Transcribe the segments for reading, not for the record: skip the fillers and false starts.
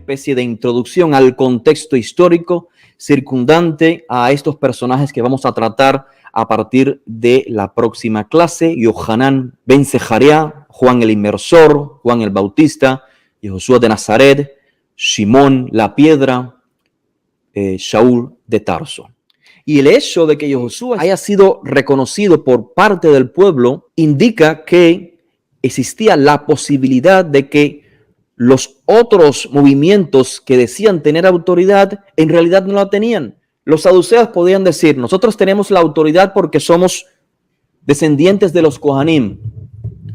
especie de introducción al contexto histórico circundante a estos personajes que vamos a tratar a partir de la próxima clase: Yohanan ben Zecaría, Juan el Inmersor, Juan el Bautista, Josué de Nazaret, Simón la Piedra, Shaul de Tarso. Y el hecho de que Josué haya sido reconocido por parte del pueblo indica que existía la posibilidad de que los otros movimientos que decían tener autoridad en realidad no la tenían. Los saduceos podían decir: nosotros tenemos la autoridad porque somos descendientes de los Kohanim.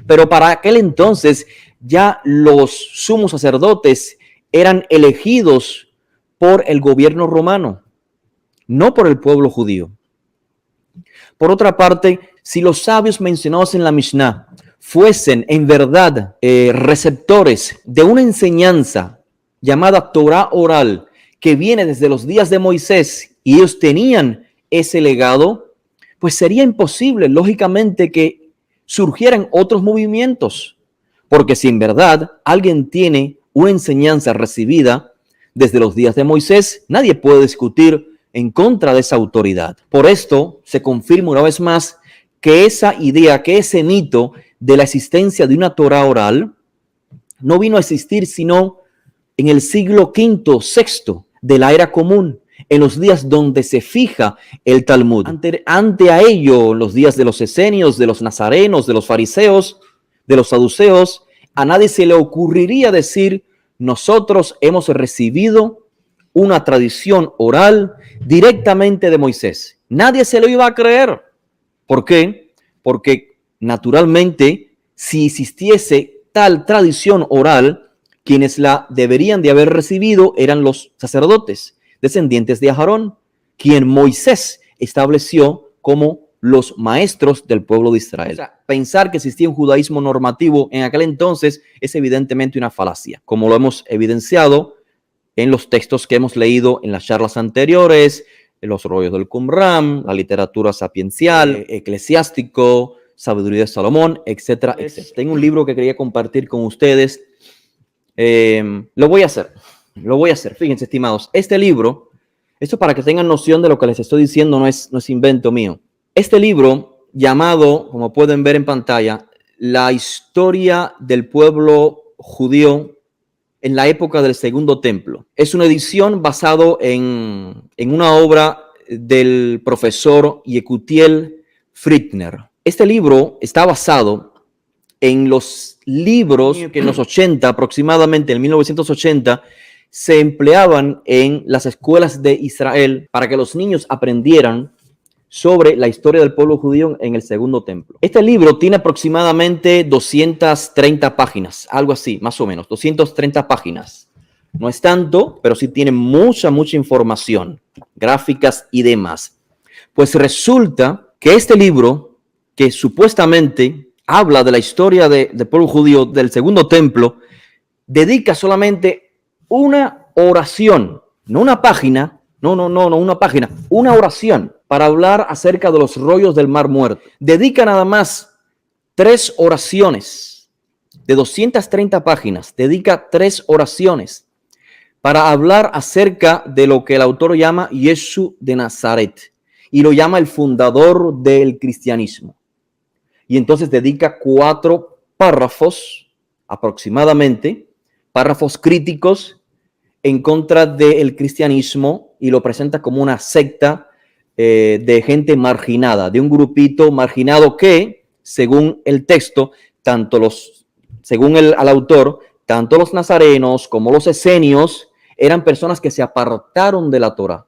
Pero para aquel entonces ya los sumos sacerdotes eran elegidos por el gobierno romano, no por el pueblo judío. Por otra parte, si los sabios mencionados en la Mishnah fuesen en verdad receptores de una enseñanza llamada Torah oral que viene desde los días de Moisés y ellos tenían ese legado, pues sería imposible, lógicamente, que surgieran otros movimientos. Porque si en verdad alguien tiene una enseñanza recibida desde los días de Moisés, nadie puede discutir en contra de esa autoridad. Por esto se confirma una vez más que esa idea, que ese mito de la existencia de una Torah oral no vino a existir sino en el siglo V, VI de la era común, en los días donde se fija el Talmud. Ante a ello, los días de los esenios, de los nazarenos, de los fariseos, de los saduceos, a nadie se le ocurriría decir: nosotros hemos recibido una tradición oral directamente de Moisés. Nadie se lo iba a creer. ¿Por qué? Porque naturalmente, si existiese tal tradición oral, quienes la deberían de haber recibido eran los sacerdotes, descendientes de Aarón, quien Moisés estableció como los maestros del pueblo de Israel. O sea, pensar que existía un judaísmo normativo en aquel entonces es evidentemente una falacia, como lo hemos evidenciado en los textos que hemos leído en las charlas anteriores, en los rollos del Qumran, la literatura sapiencial, eclesiástico, sabiduría de Salomón, etcétera, etcétera. Tengo un libro que quería compartir con ustedes. Lo voy a hacer. Fíjense, estimados, este libro, esto para que tengan noción de lo que les estoy diciendo, no es invento mío. Este libro, llamado, como pueden ver en pantalla, La historia del pueblo judío en la época del Segundo Templo, es una edición basado en una obra del profesor Yekutiel Friedner. Este libro está basado en los libros que en los 80, aproximadamente en 1980, se empleaban en las escuelas de Israel para que los niños aprendieran sobre la historia del pueblo judío en el Segundo Templo. Este libro tiene aproximadamente 230 páginas, algo así, más o menos, 230 páginas. No es tanto, pero sí tiene mucha información, gráficas y demás. Pues resulta que este libro, que supuestamente habla de la historia del pueblo judío del Segundo Templo, dedica solamente una oración, no una página, una oración para hablar acerca de los rollos del Mar Muerto. Dedica nada más 3 oraciones de 230 páginas, dedica 3 oraciones para hablar acerca de lo que el autor llama Jesús de Nazaret y lo llama el fundador del cristianismo. Y entonces dedica 4 párrafos aproximadamente, párrafos críticos en contra del cristianismo y lo presenta como una secta de gente marginada, de un grupito marginado que, según el texto, según al autor, tanto los nazarenos como los esenios eran personas que se apartaron de la Torah.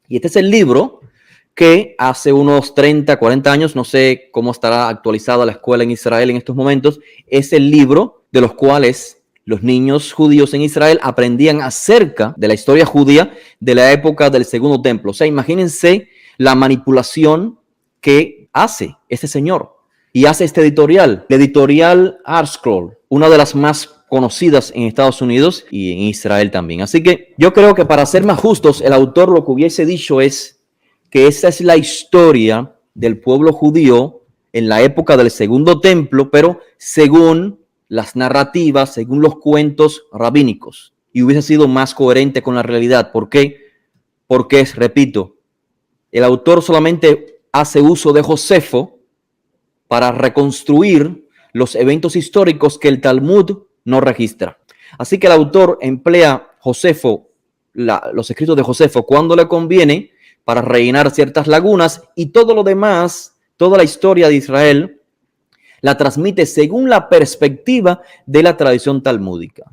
Y este es el libro que hace unos 30, 40 años, no sé cómo estará actualizada la escuela en Israel en estos momentos, es el libro de los cuales los niños judíos en Israel aprendían acerca de la historia judía de la época del Segundo Templo. O sea, imagínense la manipulación que hace este señor. Y hace este editorial, el editorial ArtScroll, una de las más conocidas en Estados Unidos y en Israel también. Así que yo creo que para ser más justos, el autor lo que hubiese dicho es que esa es la historia del pueblo judío en la época del Segundo Templo, pero según las narrativas, según los cuentos rabínicos. y hubiese sido más coherente con la realidad. ¿Por qué? Porque, repito, el autor solamente hace uso de Josefo para reconstruir los eventos históricos que el Talmud no registra. Así que el autor emplea Josefo, los escritos de Josefo cuando le conviene para rellenar ciertas lagunas, y todo lo demás, toda la historia de Israel, la transmite según la perspectiva de la tradición talmúdica.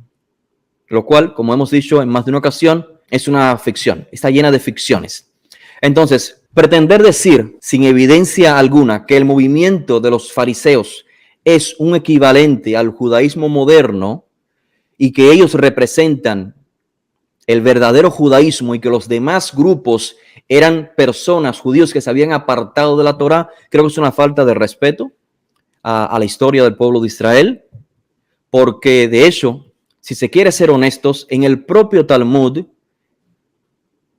Lo cual, como hemos dicho en más de una ocasión, es una ficción, está llena de ficciones. Entonces, pretender decir sin evidencia alguna que el movimiento de los fariseos es un equivalente al judaísmo moderno y que ellos representan el verdadero judaísmo y que los demás grupos eran personas, judíos que se habían apartado de la Torá, creo que es una falta de respeto a la historia del pueblo de Israel, porque de hecho, si se quiere ser honestos, en el propio Talmud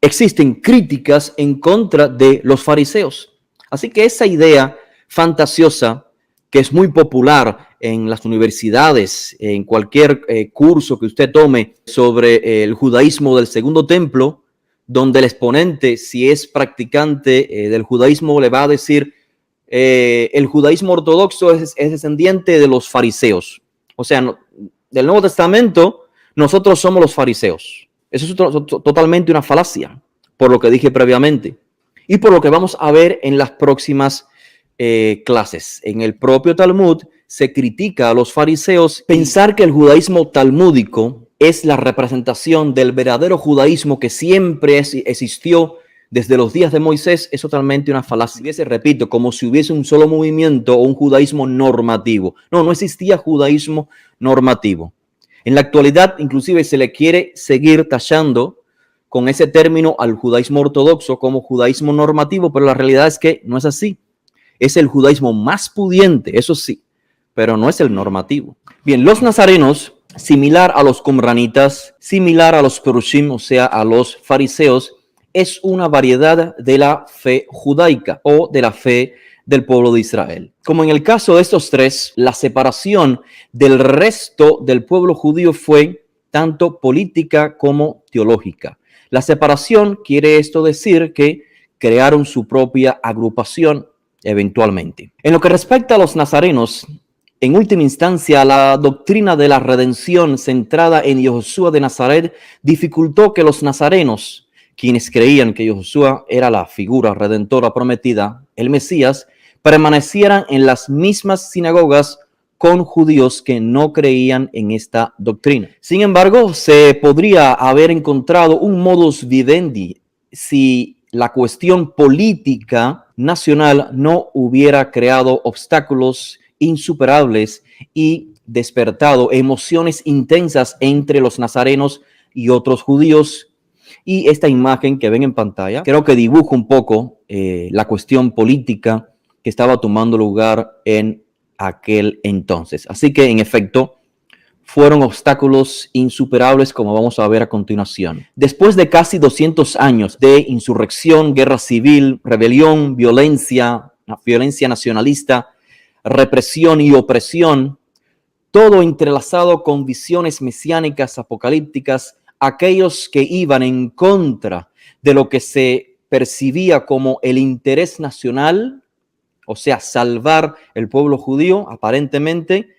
existen críticas en contra de los fariseos. Así que esa idea fantasiosa, que es muy popular en las universidades, en cualquier curso que usted tome sobre el judaísmo del Segundo Templo, donde el exponente, si es practicante del judaísmo, le va a decir el judaísmo ortodoxo es descendiente de los fariseos. O sea, del Nuevo Testamento, nosotros somos los fariseos. Eso es totalmente una falacia, por lo que dije previamente. Y por lo que vamos a ver en las próximas clases. En el propio Talmud se critica a los fariseos. Pensar que el judaísmo talmúdico es la representación del verdadero judaísmo que siempre existió desde los días de Moisés es totalmente una falacia. Repito, como si hubiese un solo movimiento o un judaísmo normativo. No existía judaísmo normativo. En la actualidad, inclusive, se le quiere seguir tachando con ese término al judaísmo ortodoxo como judaísmo normativo, pero la realidad es que no es así. Es el judaísmo más pudiente, eso sí, pero no es el normativo. Bien, los nazarenos, similar a los qumranitas, similar a los perushim, o sea, a los fariseos, es una variedad de la fe judaica o de la fe del pueblo de Israel. Como en el caso de estos tres, la separación del resto del pueblo judío fue tanto política como teológica. La separación quiere esto decir que crearon su propia agrupación eventualmente. En lo que respecta a los nazarenos, en última instancia, la doctrina de la redención centrada en Yahushua de Nazaret dificultó que los nazarenos, quienes creían que Yahushua era la figura redentora prometida, el Mesías, permanecieran en las mismas sinagogas con judíos que no creían en esta doctrina. Sin embargo, se podría haber encontrado un modus vivendi si la cuestión política nacional no hubiera creado obstáculos insuperables y despertado emociones intensas entre los nazarenos y otros judíos. Y esta imagen que ven en pantalla creo que dibuja un poco la cuestión política que estaba tomando lugar en aquel entonces. Así que, en efecto, fueron obstáculos insuperables, como vamos a ver a continuación. Después de casi 200 años de insurrección, guerra civil, rebelión, violencia nacionalista, represión y opresión, todo entrelazado con visiones mesiánicas apocalípticas, aquellos que iban en contra de lo que se percibía como el interés nacional, o sea, salvar el pueblo judío, aparentemente,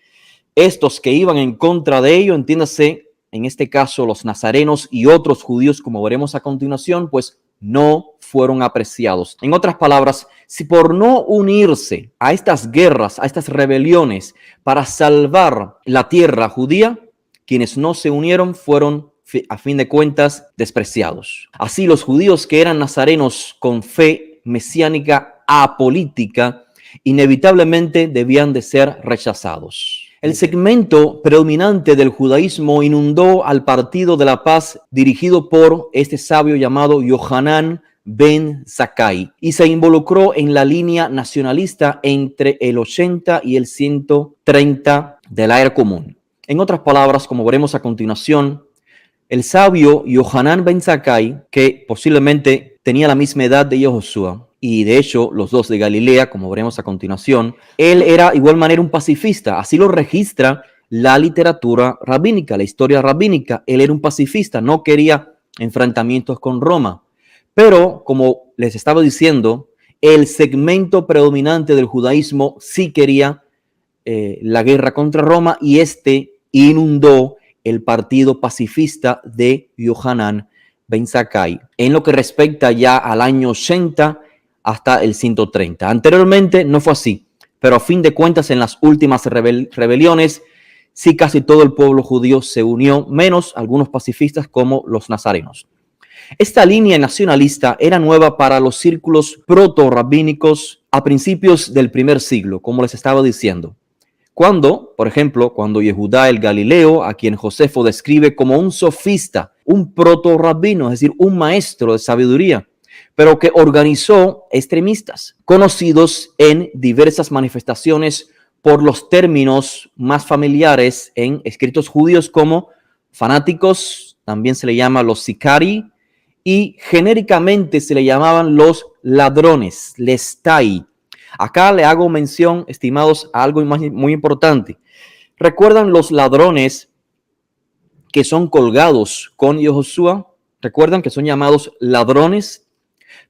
estos que iban en contra de ello, entiéndase, en este caso los nazarenos y otros judíos, como veremos a continuación, pues no fueron apreciados. En otras palabras, si por no unirse a estas guerras, a estas rebeliones para salvar la tierra judía, quienes no se unieron fueron a fin de cuentas despreciados. Así los judíos que eran nazarenos con fe mesiánica apolítica inevitablemente debían de ser rechazados. El segmento predominante del judaísmo inundó al Partido de la Paz dirigido por este sabio llamado Yohanan ben Zakkai y se involucró en la línea nacionalista entre el 80 y el 130 de la era común. En otras palabras, como veremos a continuación, el sabio Yohanan ben Zakkai, que posiblemente tenía la misma edad de Yahushua, y de hecho los dos de Galilea, como veremos a continuación, él era de igual manera un pacifista. Así lo registra la literatura rabínica, la historia rabínica. Él era un pacifista, no quería enfrentamientos con Roma. Pero, como les estaba diciendo, el segmento predominante del judaísmo sí quería la guerra contra Roma, y este inundó el partido pacifista de Yohanan Ben Zakkai en lo que respecta ya al año 80 hasta el 130. Anteriormente no fue así, pero a fin de cuentas en las últimas rebeliones sí casi todo el pueblo judío se unió, menos algunos pacifistas como los nazarenos. Esta línea nacionalista era nueva para los círculos proto-rabínicos a principios del primer siglo, como les estaba diciendo. Por ejemplo, cuando Yehudá el Galileo, a quien Josefo describe como un sofista, un proto-rabino, es decir, un maestro de sabiduría, pero que organizó extremistas, conocidos en diversas manifestaciones por los términos más familiares en escritos judíos como fanáticos, también se le llama los sicari, y genéricamente se le llamaban los ladrones, lestai. Acá le hago mención, estimados, a algo muy importante. ¿Recuerdan los ladrones que son colgados con Yehoshua? ¿Recuerdan que son llamados ladrones?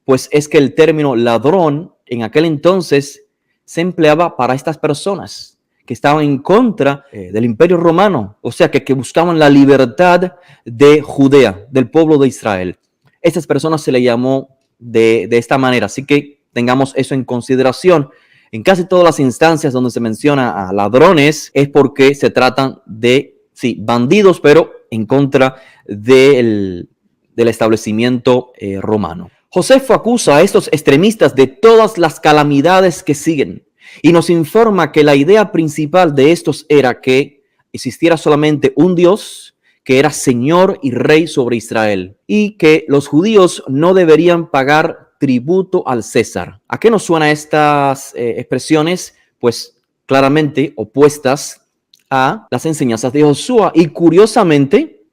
Pues es que el término ladrón en aquel entonces se empleaba para estas personas que estaban en contra del Imperio Romano, o sea, que buscaban la libertad de Judea, del pueblo de Israel. Estas personas se le llamó de esta manera, así que tengamos eso en consideración. En casi todas las instancias donde se menciona a ladrones es porque se tratan de, sí, bandidos, pero en contra del establecimiento romano. Josefo acusa a estos extremistas de todas las calamidades que siguen y nos informa que la idea principal de estos era que existiera solamente un Dios que era Señor y Rey sobre Israel y que los judíos no deberían pagar tributo al César. ¿A qué nos suenan estas expresiones? Pues claramente opuestas a las enseñanzas de Josué. Y curiosamente,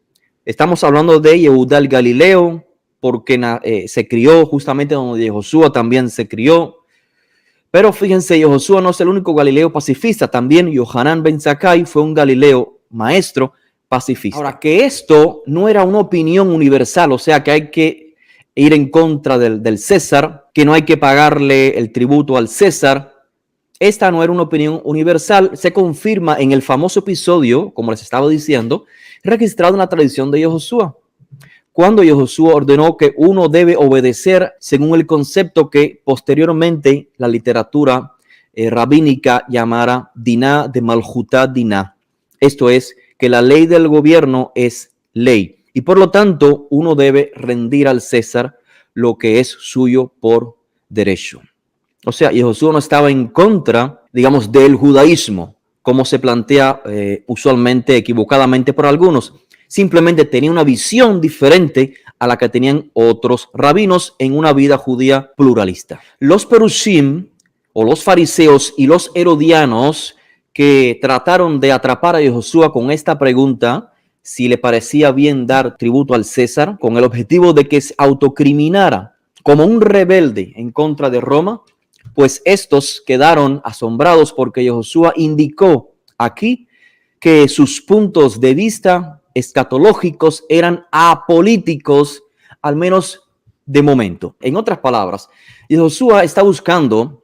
estamos hablando de Yehudá el Galileo, porque se crió justamente donde Josué también se crió. Pero fíjense, Josué no es el único Galileo pacifista. También Yohanan Ben Zakkai fue un Galileo maestro pacifista. Ahora, que esto no era una opinión universal, o sea que hay que ir en contra del César, que no hay que pagarle el tributo al César. Esta no era una opinión universal, se confirma en el famoso episodio, como les estaba diciendo, registrado en la tradición de Yehoshua, cuando Yehoshua ordenó que uno debe obedecer según el concepto que posteriormente la literatura rabínica llamara Diná de Malhutá Diná. Esto es, que la ley del gobierno es ley. Y por lo tanto, uno debe rendir al César lo que es suyo por derecho. O sea, Yehoshua no estaba en contra, digamos, del judaísmo, como se plantea usualmente, equivocadamente por algunos. Simplemente tenía una visión diferente a la que tenían otros rabinos en una vida judía pluralista. Los perushim, o los fariseos y los herodianos, que trataron de atrapar a Yehoshua con esta pregunta, si le parecía bien dar tributo al César, con el objetivo de que se autocriminara como un rebelde en contra de Roma, pues estos quedaron asombrados porque Yehoshua indicó aquí que sus puntos de vista escatológicos eran apolíticos, al menos de momento. En otras palabras, Yehoshua está buscando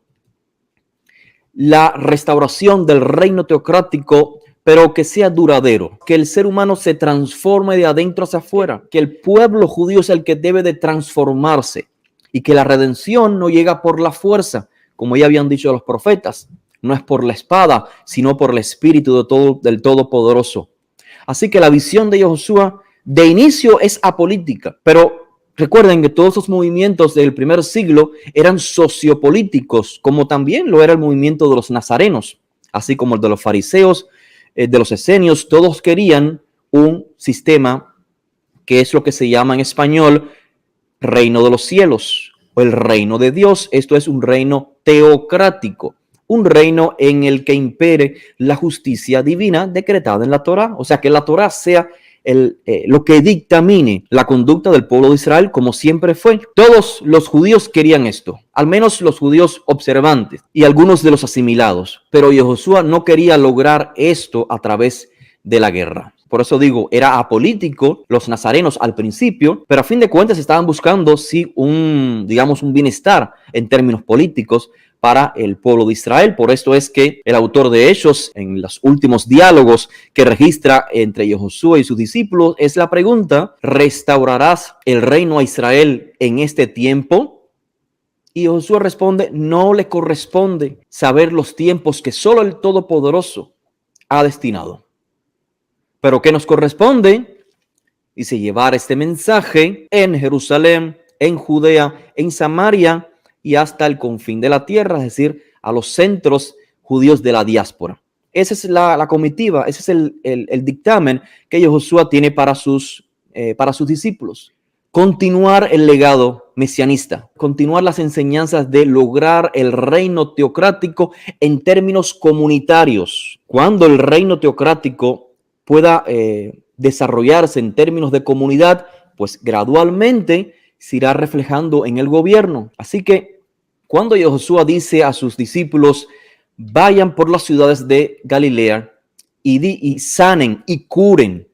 la restauración del reino teocrático, pero que sea duradero, que el ser humano se transforme de adentro hacia afuera, que el pueblo judío es el que debe de transformarse y que la redención no llega por la fuerza, como ya habían dicho los profetas, no es por la espada, sino por el Espíritu del Todopoderoso. Así que la visión de Yehoshua de inicio es apolítica, pero recuerden que todos los movimientos del primer siglo eran sociopolíticos, como también lo era el movimiento de los nazarenos, así como el de los fariseos, de los esenios. Todos querían un sistema que es lo que se llama en español reino de los cielos o el reino de Dios. Esto es un reino teocrático, un reino en el que impere la justicia divina decretada en la Torá. O sea, que la Torá sea lo que dictamine la conducta del pueblo de Israel, como siempre fue. Todos los judíos querían esto, al menos los judíos observantes y algunos de los asimilados. Pero Yehoshua no quería lograr esto a través de la guerra. Por eso digo, era apolítico los nazarenos al principio, pero a fin de cuentas estaban buscando sí un bienestar en términos políticos para el pueblo de Israel. Por esto es que el autor de Hechos, en los últimos diálogos que registra entre Josué y sus discípulos, es la pregunta: ¿restaurarás el reino a Israel en este tiempo? Y Josué responde: no le corresponde saber los tiempos que solo el Todopoderoso ha destinado. Pero ¿qué nos corresponde? Dice: llevar este mensaje en Jerusalén, en Judea, en Samaria y hasta el confín de la tierra, es decir, a los centros judíos de la diáspora. Esa es la comitiva, ese es el dictamen que Josué tiene para sus discípulos. Continuar el legado mesianista, continuar las enseñanzas de lograr el reino teocrático en términos comunitarios. Cuando el reino teocrático pueda desarrollarse en términos de comunidad, pues gradualmente se irá reflejando en el gobierno. Así que cuando Josué dice a sus discípulos: vayan por las ciudades de Galilea y sanen y curen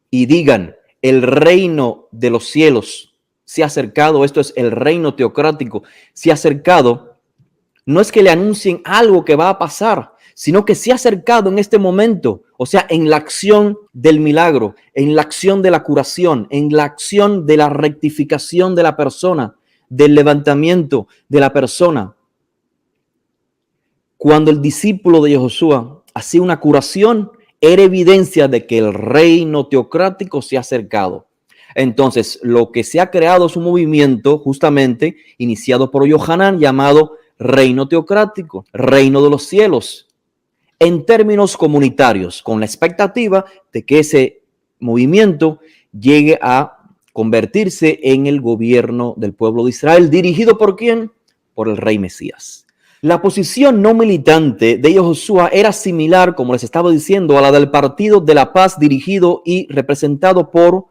y digan: el reino de los cielos se ha acercado, esto es el reino teocrático, se ha acercado, no es que le anuncien algo que va a pasar, sino que se ha acercado en este momento, o sea, en la acción del milagro, en la acción de la curación, en la acción de la rectificación de la persona, del levantamiento de la persona. Cuando el discípulo de Josué hacía una curación, era evidencia de que el reino teocrático se ha acercado. Entonces, lo que se ha creado es un movimiento justamente iniciado por Yohanan llamado reino teocrático, reino de los cielos, en términos comunitarios, con la expectativa de que ese movimiento llegue a convertirse en el gobierno del pueblo de Israel. ¿Dirigido por quién? Por el rey Mesías. La posición no militante de Josué era similar, como les estaba diciendo, a la del Partido de la Paz, dirigido y representado por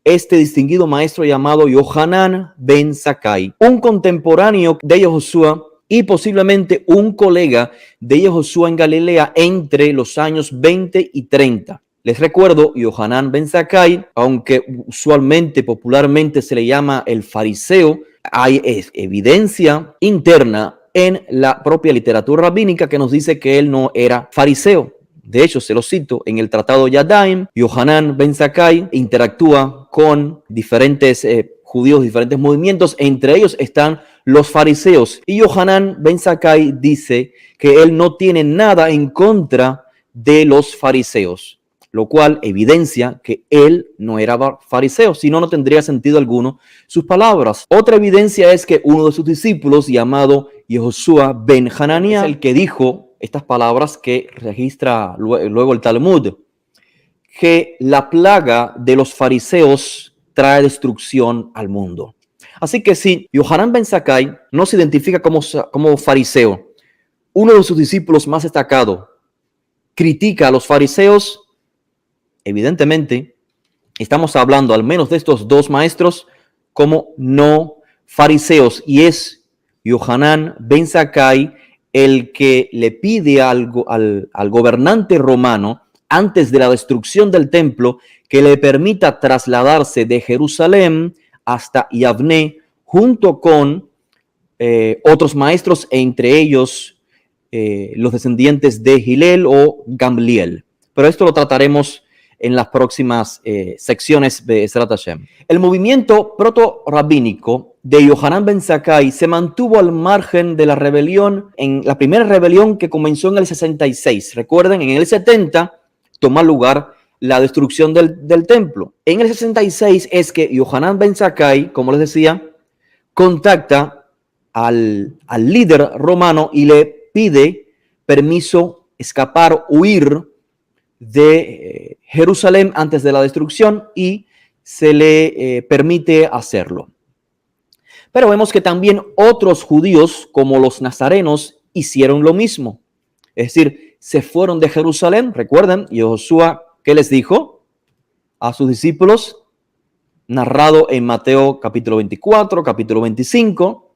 este distinguido maestro llamado Yohanan ben Zakkai, un contemporáneo de Josué y posiblemente un colega de Josué en Galilea entre los años 20 y 30. Les recuerdo, Yohanan ben Zakkai, aunque usualmente, popularmente se le llama el fariseo, hay evidencia interna en la propia literatura rabínica que nos dice que él no era fariseo. De hecho, se lo cito en el Tratado Yadayim. Yohanan ben Zakkai interactúa con diferentes judíos, diferentes movimientos. Entre ellos están los fariseos. Y Yohanan ben Zakkai dice que él no tiene nada en contra de los fariseos, lo cual evidencia que él no era fariseo, si no, no tendría sentido alguno sus palabras. Otra evidencia es que uno de sus discípulos, llamado Yehoshua ben Hanania, es el que dijo estas palabras que registra luego el Talmud, que la plaga de los fariseos trae destrucción al mundo. Así que si Yohanan ben Zakkai no se identifica como fariseo, uno de sus discípulos más destacados critica a los fariseos, evidentemente estamos hablando al menos de estos dos maestros como no fariseos, y es Yohanan ben Zakkai el que le pide al gobernante romano, antes de la destrucción del templo, que le permita trasladarse de Jerusalén hasta Yavne junto con otros maestros, entre ellos los descendientes de Hillel o Gamliel. Pero esto lo trataremos en las próximas secciones de Ezrat Hashem. El movimiento proto-rabínico de Yohanan ben Zakkai se mantuvo al margen de la rebelión, en la primera rebelión que comenzó en el 66. Recuerden, en el 70 toma lugar la destrucción del templo. En el 66 es que Yohanan ben Zakkai, como les decía, contacta al líder romano y le pide permiso escapar, huir de Jerusalén antes de la destrucción, y se le permite hacerlo. Pero vemos que también otros judíos, como los nazarenos, hicieron lo mismo. Es decir, se fueron de Jerusalén. Recuerden, Josué, ¿qué les dijo a sus discípulos? Narrado en Mateo capítulo 24, capítulo 25.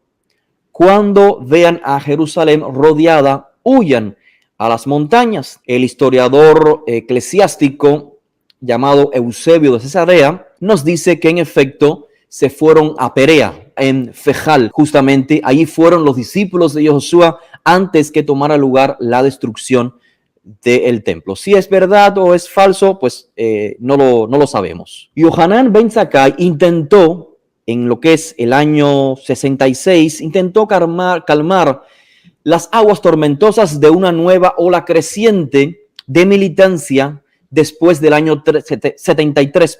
Cuando vean a Jerusalén rodeada, huyan a las montañas. El historiador eclesiástico llamado Eusebio de Cesarea nos dice que en efecto se fueron a Perea, en Fejal, justamente allí fueron los discípulos de Josué antes que tomara lugar la destrucción del templo. Si es verdad o es falso, pues no lo sabemos. Yohanan ben Zakkai intentó, en lo que es el año 66, intentó calmar las aguas tormentosas de una nueva ola creciente de militancia después del año 73,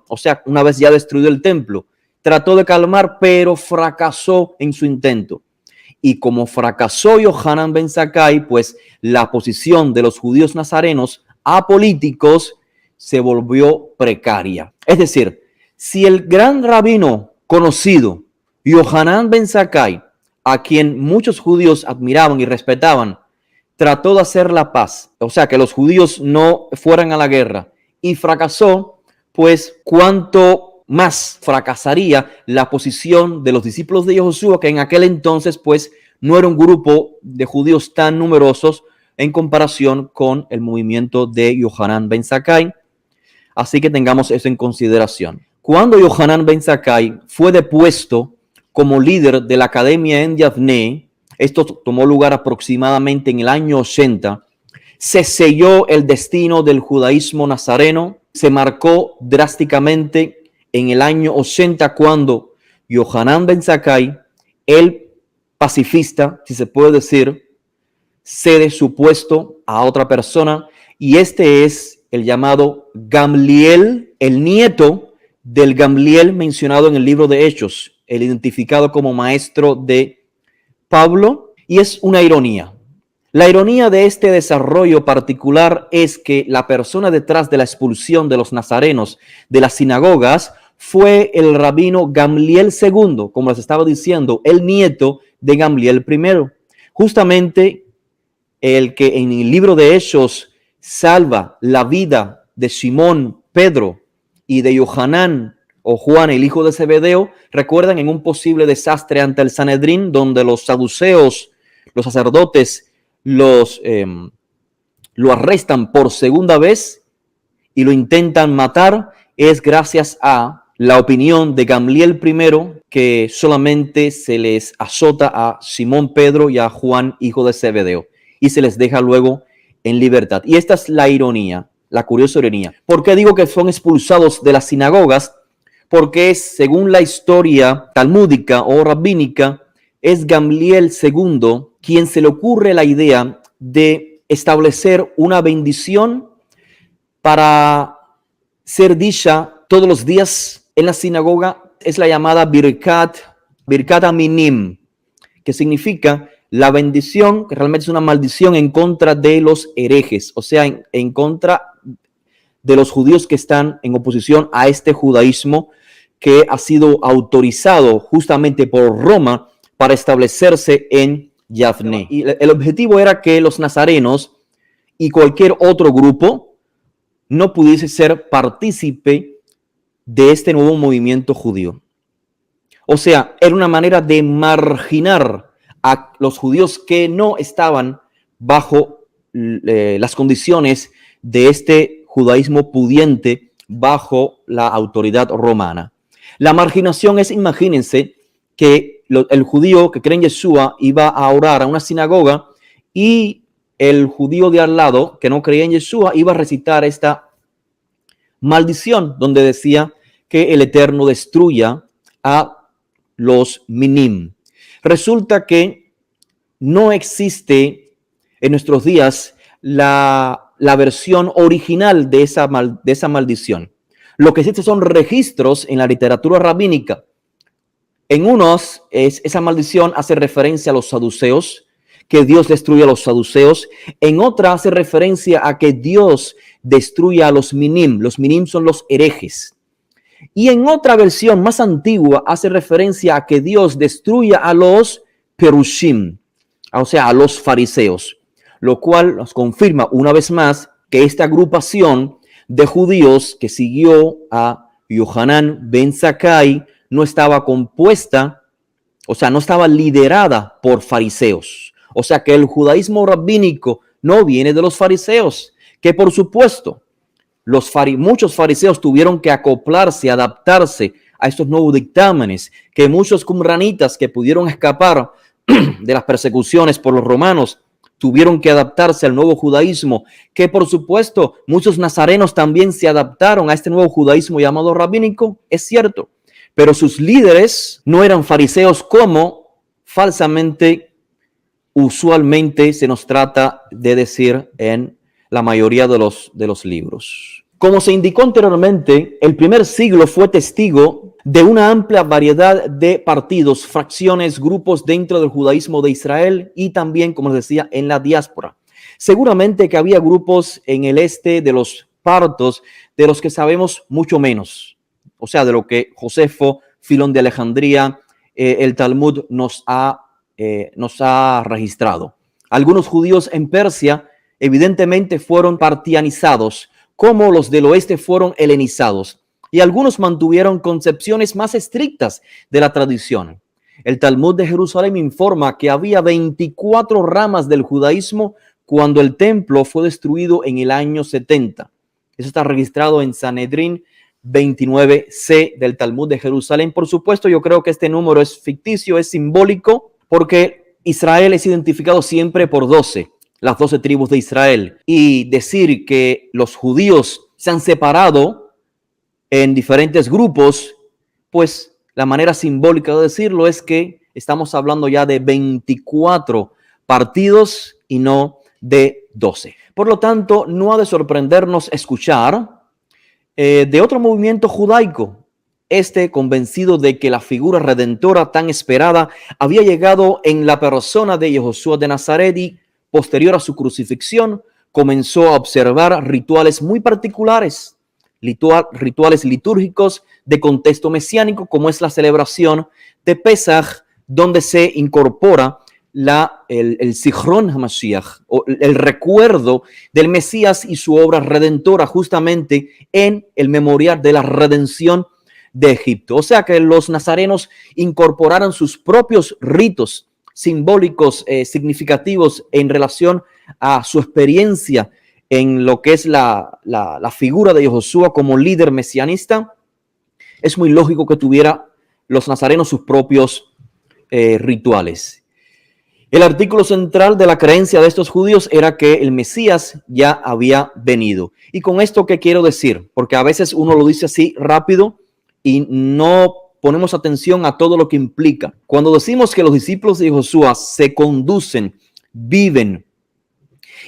o sea, una vez ya destruido el templo. Trató de calmar, pero fracasó en su intento. Y como fracasó Yohanan ben Zakkai, pues la posición de los judíos nazarenos apolíticos se volvió precaria. Es decir, si el gran rabino conocido, Yohanan ben Zakkai, a quien muchos judíos admiraban y respetaban, trató de hacer la paz, o sea, que los judíos no fueran a la guerra, y fracasó, pues cuánto más fracasaría la posición de los discípulos de Josué, que en aquel entonces pues no era un grupo de judíos tan numerosos en comparación con el movimiento de Yohanan ben Zakkai. Así que tengamos eso en consideración. Cuando Yohanan ben Zakkai fue depuesto como líder de la academia en Yavne, esto tomó lugar aproximadamente en el año 80, se selló el destino del judaísmo nazareno, se marcó drásticamente en el año 80 cuando Yohanan ben Zakkai, el pacifista, si se puede decir, cede su puesto a otra persona, y este es el llamado Gamliel, el nieto del Gamliel mencionado en el libro de Hechos, el identificado como maestro de Pablo. Y es una ironía. La ironía de este desarrollo particular es que la persona detrás de la expulsión de los nazarenos de las sinagogas fue el rabino Gamliel II, como les estaba diciendo, el nieto de Gamliel I. Justamente el que en el libro de Hechos salva la vida de Simón, Pedro y de Yohanan o Juan, el hijo de Zebedeo, recuerdan en un posible desastre ante el Sanedrín, donde los saduceos, los sacerdotes, lo arrestan por segunda vez y lo intentan matar. Es gracias a la opinión de Gamliel I que solamente se les azota a Simón Pedro y a Juan, hijo de Zebedeo, y se les deja luego en libertad. Y esta es la ironía, la curiosa ironía. ¿Por qué digo que son expulsados de las sinagogas? Porque es, según la historia talmúdica o rabínica, es Gamliel II quien se le ocurre la idea de establecer una bendición para ser dicha todos los días en la sinagoga. Es la llamada Birkat Aminim, que significa la bendición, que realmente es una maldición en contra de los herejes, o sea, en contra de los judíos que están en oposición a este judaísmo que ha sido autorizado justamente por Roma para establecerse en Yavne. Y el objetivo era que los nazarenos y cualquier otro grupo no pudiese ser partícipe de este nuevo movimiento judío. O sea, era una manera de marginar a los judíos que no estaban bajo las condiciones de este judaísmo pudiente bajo la autoridad romana. La marginación es, imagínense, que el judío que cree en Yeshua iba a orar a una sinagoga y el judío de al lado que no creía en Yeshua iba a recitar esta maldición donde decía que el Eterno destruya a los minim. Resulta que no existe en nuestros días la versión original de esa maldición. Lo que existe son registros en la literatura rabínica. En unos, esa maldición hace referencia a los saduceos, que Dios destruye a los saduceos. En otra hace referencia a que Dios destruye a los minim. Los minim son los herejes. Y en otra versión más antigua hace referencia a que Dios destruya a los perushim, o sea, a los fariseos, lo cual nos confirma una vez más que esta agrupación de judíos que siguió a Yohanan ben Zakkai no estaba compuesta, o sea, no estaba liderada por fariseos. O sea, que el judaísmo rabínico no viene de los fariseos, que por supuesto muchos fariseos tuvieron que acoplarse, adaptarse a estos nuevos dictámenes, que muchos qumranitas que pudieron escapar de las persecuciones por los romanos tuvieron que adaptarse al nuevo judaísmo, que por supuesto muchos nazarenos también se adaptaron a este nuevo judaísmo llamado rabínico, es cierto, pero sus líderes no eran fariseos como falsamente, usualmente se nos trata de decir en la mayoría de los libros. Como se indicó anteriormente, el primer siglo fue testigo de una amplia variedad de partidos, fracciones, grupos dentro del judaísmo de Israel y también, como les decía, en la diáspora. Seguramente que había grupos en el este de los partos de los que sabemos mucho menos, o sea, de lo que Josefo, Filón de Alejandría, el Talmud nos ha registrado. Algunos judíos en Persia evidentemente fueron partianizados, como los del oeste fueron helenizados, y algunos mantuvieron concepciones más estrictas de la tradición. El Talmud de Jerusalén informa que había 24 ramas del judaísmo cuando el templo fue destruido en el año 70. Eso está registrado en Sanedrín 29c del Talmud de Jerusalén. Por supuesto, yo creo que este número es ficticio, es simbólico, porque Israel es identificado siempre por 12. Las 12 tribus de Israel, y decir que los judíos se han separado en diferentes grupos, pues la manera simbólica de decirlo es que estamos hablando ya de 24 partidos y no de 12. Por lo tanto, no ha de sorprendernos escuchar de otro movimiento judaico, convencido de que la figura redentora tan esperada había llegado en la persona de Yehoshua de Nazaret y posterior a su crucifixión, comenzó a observar rituales muy particulares, rituales litúrgicos de contexto mesiánico, como es la celebración de Pesaj, donde se incorpora el Zichron HaMashiach, o el recuerdo del Mesías y su obra redentora, justamente en el memorial de la redención de Egipto. O sea que los nazarenos incorporaron sus propios ritos simbólicos significativos en relación a su experiencia en lo que es la figura de Yehoshua como líder mesianista. Es muy lógico que tuviera los nazarenos sus propios rituales. El artículo central de la creencia de estos judíos era que el Mesías ya había venido. Y con esto, ¿qué quiero decir? Porque a veces uno lo dice así rápido y no ponemos atención a todo lo que implica. Cuando decimos que los discípulos de Yehoshua se conducen, viven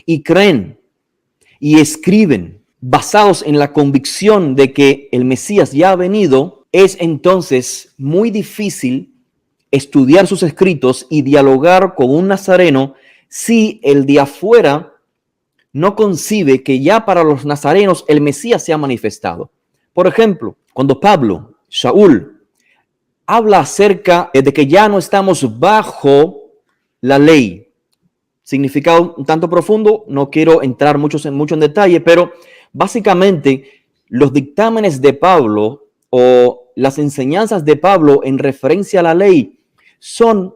y creen y escriben basados en la convicción de que el Mesías ya ha venido, es entonces muy difícil estudiar sus escritos y dialogar con un nazareno si el de afuera no concibe que ya para los nazarenos el Mesías se ha manifestado. Por ejemplo, cuando Shaul, habla acerca de que ya no estamos bajo la ley. Significado un tanto profundo, no quiero entrar mucho en detalle, pero básicamente los dictámenes de Pablo o las enseñanzas de Pablo en referencia a la ley son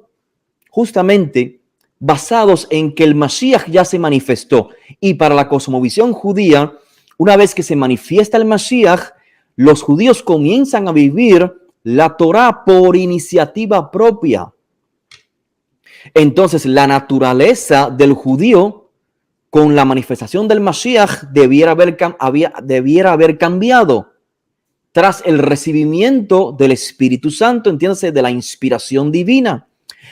justamente basados en que el Mashiach ya se manifestó. Y para la cosmovisión judía, una vez que se manifiesta el Mashiach, los judíos comienzan a vivir la Torá por iniciativa propia. Entonces, la naturaleza del judío con la manifestación del Mashiach debiera haber cambiado tras el recibimiento del Espíritu Santo, entiéndase, de la inspiración divina.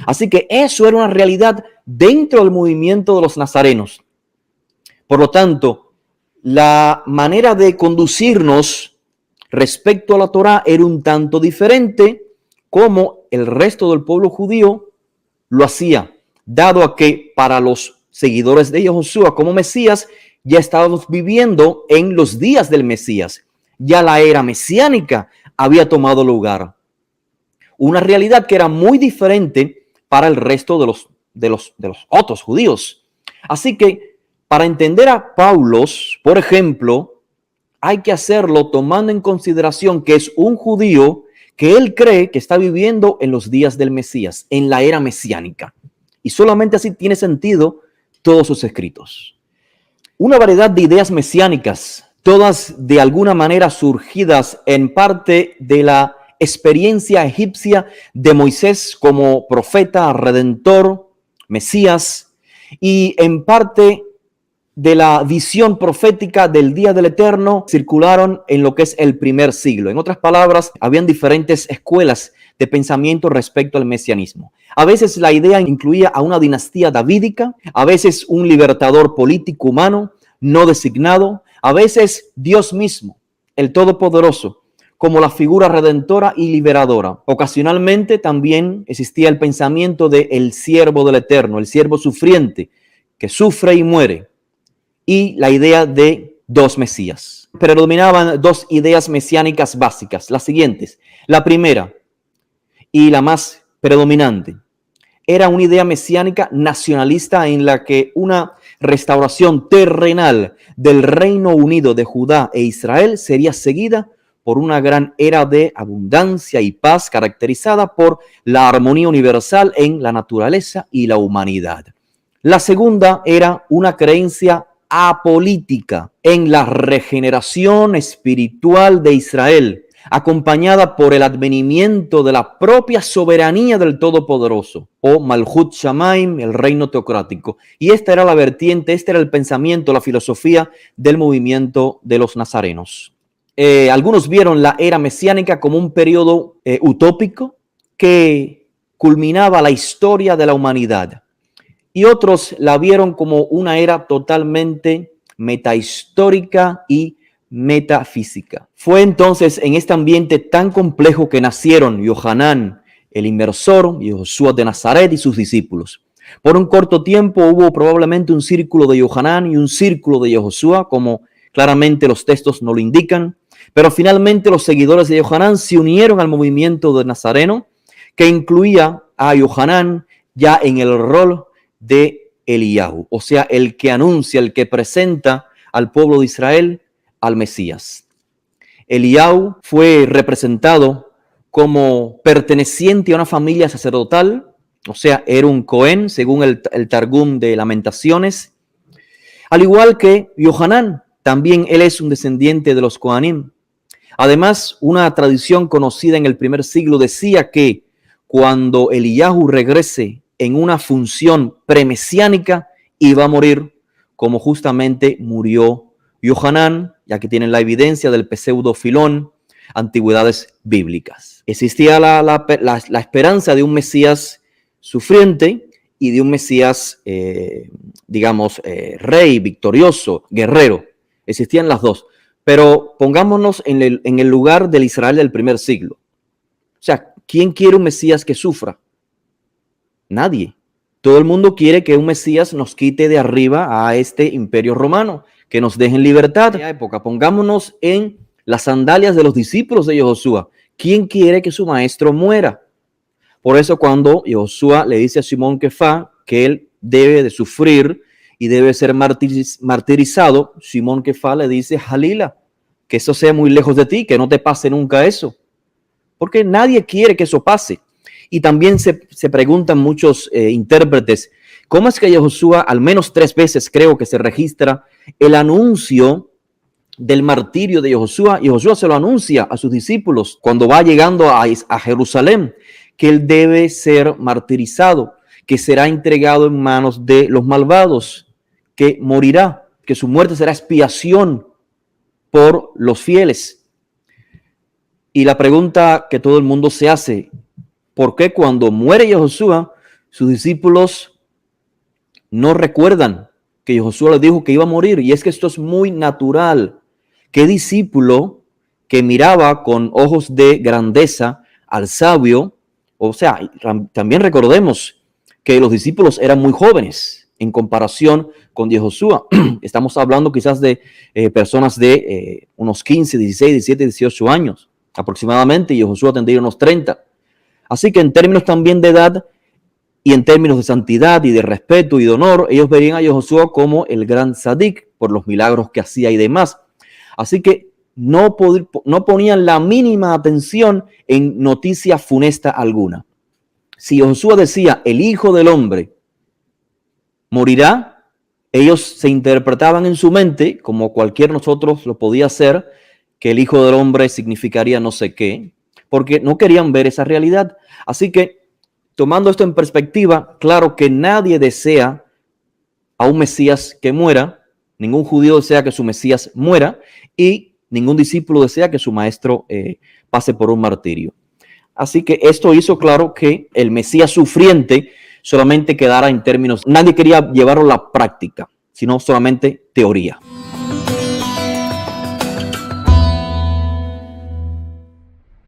Así que eso era una realidad dentro del movimiento de los nazarenos. Por lo tanto, la manera de conducirnos respecto a la Torá era un tanto diferente como el resto del pueblo judío lo hacía, dado a que para los seguidores de Yehoshua como Mesías ya estábamos viviendo en los días del Mesías. Ya la era mesiánica había tomado lugar. Una realidad que era muy diferente para el resto de los otros judíos. Así que para entender a Paulos, por ejemplo, hay que hacerlo tomando en consideración que es un judío que él cree que está viviendo en los días del Mesías, en la era mesiánica. Y solamente así tiene sentido todos sus escritos. Una variedad de ideas mesiánicas, todas de alguna manera surgidas en parte de la experiencia egipcia de Moisés como profeta, redentor, Mesías, y en parte de la visión profética del día del Eterno, circularon en lo que es el primer siglo. En otras palabras, habían diferentes escuelas de pensamiento respecto al mesianismo. A veces la idea incluía a una dinastía davídica, a veces un libertador político humano no designado, a veces Dios mismo, el Todopoderoso, como la figura redentora y liberadora. Ocasionalmente también existía el pensamiento de el siervo del Eterno, el siervo sufriente, que sufre y muere, y la idea de dos Mesías. Predominaban dos ideas mesiánicas básicas, las siguientes. La primera, y la más predominante, era una idea mesiánica nacionalista en la que una restauración terrenal del Reino Unido de Judá e Israel sería seguida por una gran era de abundancia y paz caracterizada por la armonía universal en la naturaleza y la humanidad. La segunda era una creencia apolítica en la regeneración espiritual de Israel, acompañada por el advenimiento de la propia soberanía del Todopoderoso, o Malhut Shamaim, el reino teocrático. Y esta era la vertiente, este era el pensamiento, la filosofía del movimiento de los nazarenos. Algunos vieron la era mesiánica como un periodo utópico que culminaba la historia de la humanidad. Y otros la vieron como una era totalmente metahistórica y metafísica. Fue entonces en este ambiente tan complejo que nacieron Yohanan, el inmersor, y Josué de Nazaret y sus discípulos. Por un corto tiempo hubo probablemente un círculo de Yohanan y un círculo de Josué, como claramente los textos no lo indican, pero finalmente los seguidores de Yohanan se unieron al movimiento de Nazareno, que incluía a Yohanan ya en el rol de Eliyahu, o sea, el que anuncia, el que presenta al pueblo de Israel al Mesías. Eliyahu fue representado como perteneciente a una familia sacerdotal, o sea, era un Cohen, según el Targum de Lamentaciones, al igual que Yohanan, también él es un descendiente de los Kohanim. Además, una tradición conocida en el primer siglo decía que cuando Eliyahu regrese en una función premesiánica, iba a morir como justamente murió Yohanan, ya que tienen la evidencia del pseudo Filón, antigüedades bíblicas. Existía la esperanza de un Mesías sufriente y de un Mesías, rey, victorioso, guerrero. Existían las dos. Pero pongámonos en el lugar del Israel del primer siglo. O sea, ¿quién quiere un Mesías que sufra? Nadie. Todo el mundo quiere que un Mesías nos quite de arriba a este imperio romano, que nos deje en libertad. En la época, pongámonos en las sandalias de los discípulos de Josué. ¿Quién quiere que su maestro muera? Por eso cuando Josué le dice a Simón Kefá que él debe de sufrir y debe ser martirizado, Simón Kefá le dice, Jalila, que eso sea muy lejos de ti, que no te pase nunca eso. Porque nadie quiere que eso pase. Y también se preguntan muchos intérpretes, ¿cómo es que Josué al menos 3 veces creo que se registra el anuncio del martirio de Josué? Y Josué se lo anuncia a sus discípulos cuando va llegando a Jerusalén, que él debe ser martirizado, que será entregado en manos de los malvados, que morirá, que su muerte será expiación por los fieles. Y la pregunta que todo el mundo se hace, ¿por qué cuando muere Josué, sus discípulos no recuerdan que Josué les dijo que iba a morir? Y es que esto es muy natural. ¿Qué discípulo que miraba con ojos de grandeza al sabio? O sea, también recordemos que los discípulos eran muy jóvenes en comparación con Josué. Estamos hablando quizás de personas de unos 15, 16, 17, 18 años aproximadamente, y Josué tendría unos 30. Así que en términos también de edad y en términos de santidad y de respeto y de honor, ellos verían a Josué como el gran Sadik por los milagros que hacía y demás. Así que no ponían la mínima atención en noticia funesta alguna. Si Josué decía, el Hijo del Hombre morirá, ellos se interpretaban en su mente, como cualquier nosotros lo podía hacer, que el Hijo del Hombre significaría no sé qué, porque no querían ver esa realidad. Así que, tomando esto en perspectiva, claro que nadie desea a un Mesías que muera, ningún judío desea que su Mesías muera y ningún discípulo desea que su maestro pase por un martirio. Así que esto hizo claro que el Mesías sufriente solamente quedara en términos, nadie quería llevarlo a la práctica, sino solamente teoría.